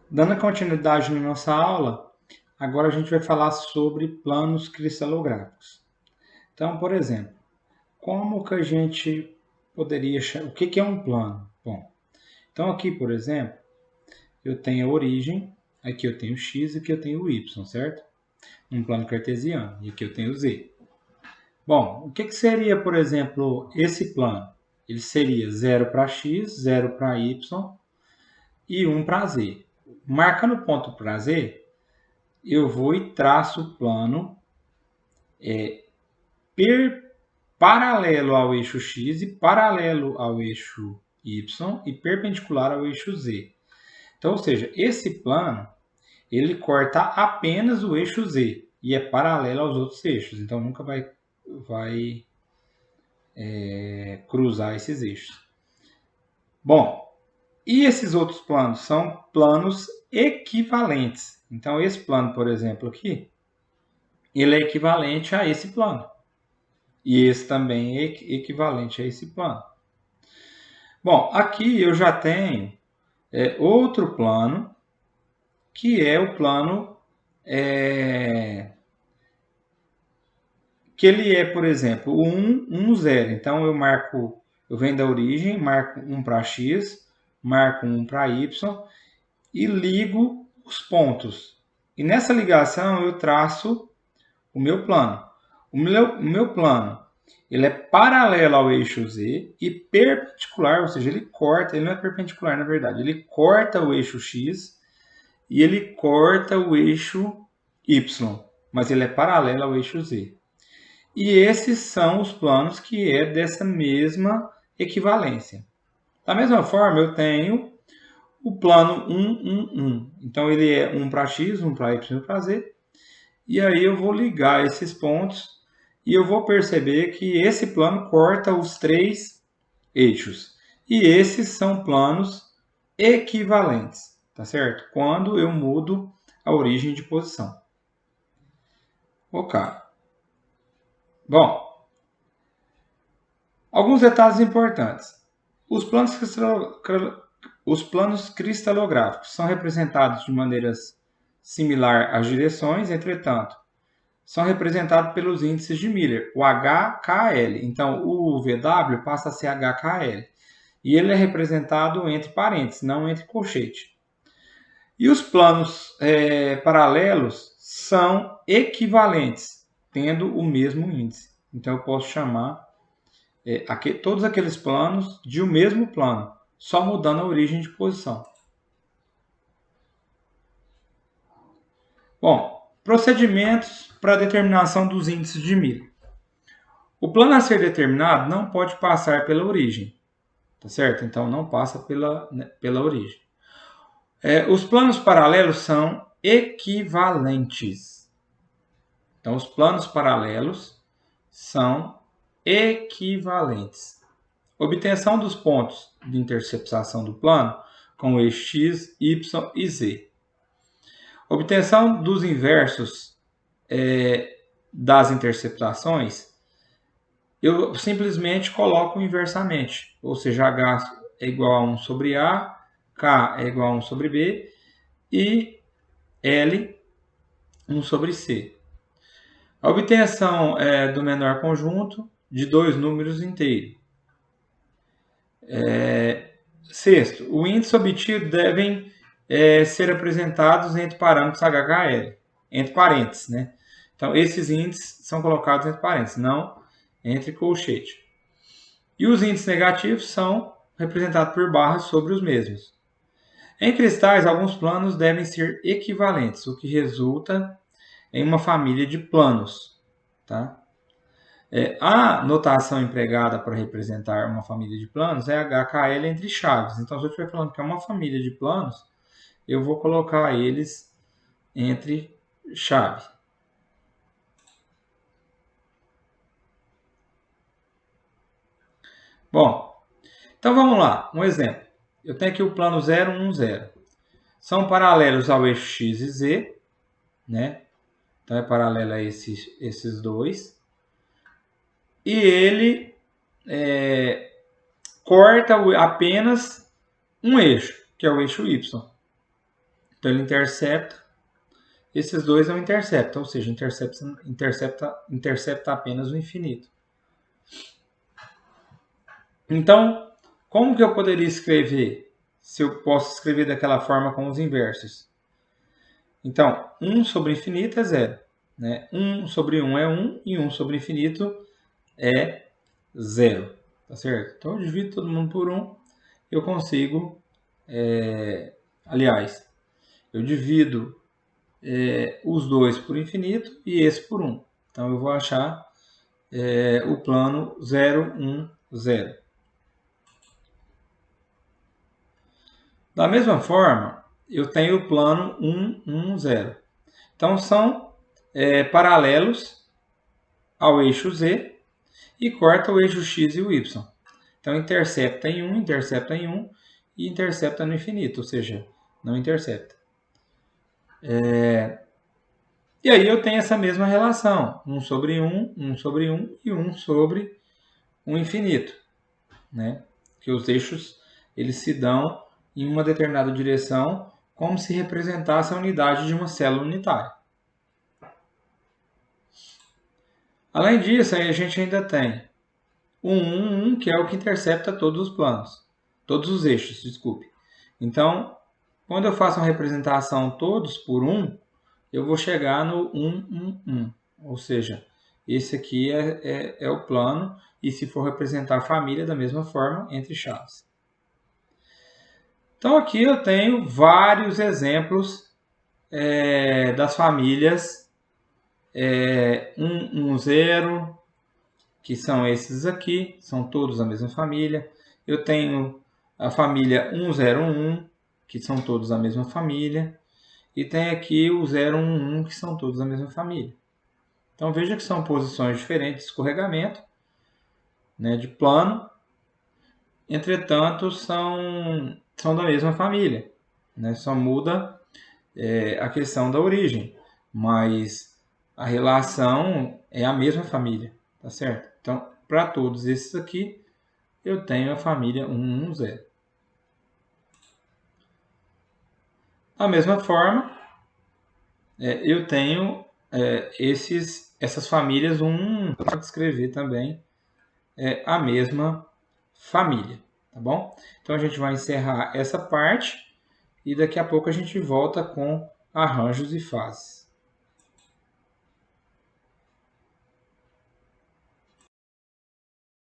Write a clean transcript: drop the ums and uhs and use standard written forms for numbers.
Dando continuidade na nossa aula, agora a gente vai falar sobre planos cristalográficos. Então, por exemplo, como que a gente poderia chamar... O que é um plano? Bom, então aqui, por exemplo, eu tenho a origem, aqui eu tenho o x e aqui eu tenho o y, certo? Um plano cartesiano, e aqui eu tenho o z. Bom, o que seria, por exemplo, esse plano? Ele seria 0 para x, 0 para y e 1 para z. Marcando o ponto para z, eu vou e traço o plano paralelo ao eixo x e paralelo ao eixo y e perpendicular ao eixo z. Então, ou seja, esse plano ele corta apenas o eixo z e é paralelo aos outros eixos. Então, nunca vai cruzar esses eixos. Bom, e esses outros planos são planos equivalentes. Então, esse plano, por exemplo, aqui, ele é equivalente a esse plano. E esse também é equivalente a esse plano. Bom, aqui eu já tenho outro plano, que é o plano que ele é, por exemplo, o 1, 1, 0. Então eu venho da origem, marco 1 para x, marco 1 para y e ligo os pontos. E nessa ligação eu traço o meu plano. O meu plano ele é paralelo ao eixo z e perpendicular, ou seja, ele corta, ele não é perpendicular na verdade, ele corta o eixo x e ele corta o eixo y, mas ele é paralelo ao eixo z. E esses são os planos que é dessa mesma equivalência. Da mesma forma, eu tenho o plano 1, 1, 1. Então, ele é 1 para x, 1 para y, 1 para z. E aí eu vou ligar esses pontos e eu vou perceber que esse plano corta os três eixos. E esses são planos equivalentes, tá certo? Quando eu mudo a origem de posição. Ok. Bom, alguns detalhes importantes. Os planos cristalográficos são representados de maneiras similar às direções, entretanto, são representados pelos índices de Miller, o HKL. Então, o VW passa a ser HKL. E ele é representado entre parênteses, não entre colchete. E os planos paralelos são equivalentes, tendo o mesmo índice. Então, eu posso chamar todos aqueles planos de um mesmo plano, só mudando a origem de posição. Bom, procedimentos para determinação dos índices de Miller. O plano a ser determinado não pode passar pela origem, tá certo? Então não passa pela origem. Os planos paralelos são equivalentes. Então os planos paralelos são equivalentes. Obtenção dos pontos de interceptação do plano com o eixo x, y e z. Obtenção dos inversos das interceptações, eu simplesmente coloco inversamente, ou seja, H é igual a 1 sobre A, K é igual a 1 sobre B e L 1 sobre C. A obtenção do menor conjunto de dois números inteiros. Sexto, o índice obtido devem ser apresentados entre parâmetros HKL, entre parênteses, né? Então, esses índices são colocados entre parênteses, não entre colchete. E os índices negativos são representados por barras sobre os mesmos. Em cristais, alguns planos devem ser equivalentes, o que resulta em uma família de planos. Tá? A notação empregada para representar uma família de planos é HKL entre chaves. Então, se eu estiver falando que é uma família de planos, eu vou colocar eles entre chave. Bom, então vamos lá. Um exemplo. Eu tenho aqui o plano 0, 1, 0. São paralelos ao eixo x e z, né? Então é paralelo a esses dois. E ele corta apenas um eixo, que é o eixo y. Então ele intercepta. Esses dois não interceptam, ou seja, intercepta apenas o infinito. Então, como que eu poderia escrever? Se eu posso escrever daquela forma com os inversos. Então, 1 sobre infinito é 0. Né? 1 sobre 1 é 1 e 1 sobre infinito é 0. Tá certo? Então, eu divido todo mundo por 1. Eu consigo... aliás, eu divido os dois por infinito e esse por 1. Então, eu vou achar o plano 0, 1, 0. Da mesma forma, eu tenho o plano 1, 1, 0. Então, são paralelos ao eixo Z e corta o eixo X e o Y. Então, intercepta em 1 e intercepta no infinito, ou seja, não intercepta. E aí eu tenho essa mesma relação, 1 sobre 1, 1 sobre 1 e 1 sobre o infinito. Né? Que os eixos eles se dão em uma determinada direção, como se representasse a unidade de uma célula unitária. Além disso, aí a gente ainda tem o 1, 1, que é o que intercepta todos os planos, todos os eixos, desculpe. Então, quando eu faço uma representação todos por 1, eu vou chegar no 1, 1, 1. Ou seja, esse aqui é o plano, e se for representar a família, da mesma forma, entre chaves. Então, aqui eu tenho vários exemplos das famílias 1, 1, 0, que são esses aqui, são todos a mesma família. Eu tenho a família 1, 0, 1, que são todos a mesma família. E tem aqui o 0, 1, 1, que são todos a mesma família. Então, veja que são posições diferentes de escorregamento, né, de plano. Entretanto, são da mesma família. Né? Só muda a questão da origem, mas a relação é a mesma família, tá certo? Então, para todos esses aqui, eu tenho a família 1, 1, 0. Da mesma forma, eu tenho essas famílias 1, para descrever também a mesma família, tá bom? Então, a gente vai encerrar essa parte e daqui a pouco a gente volta com arranjos e fases.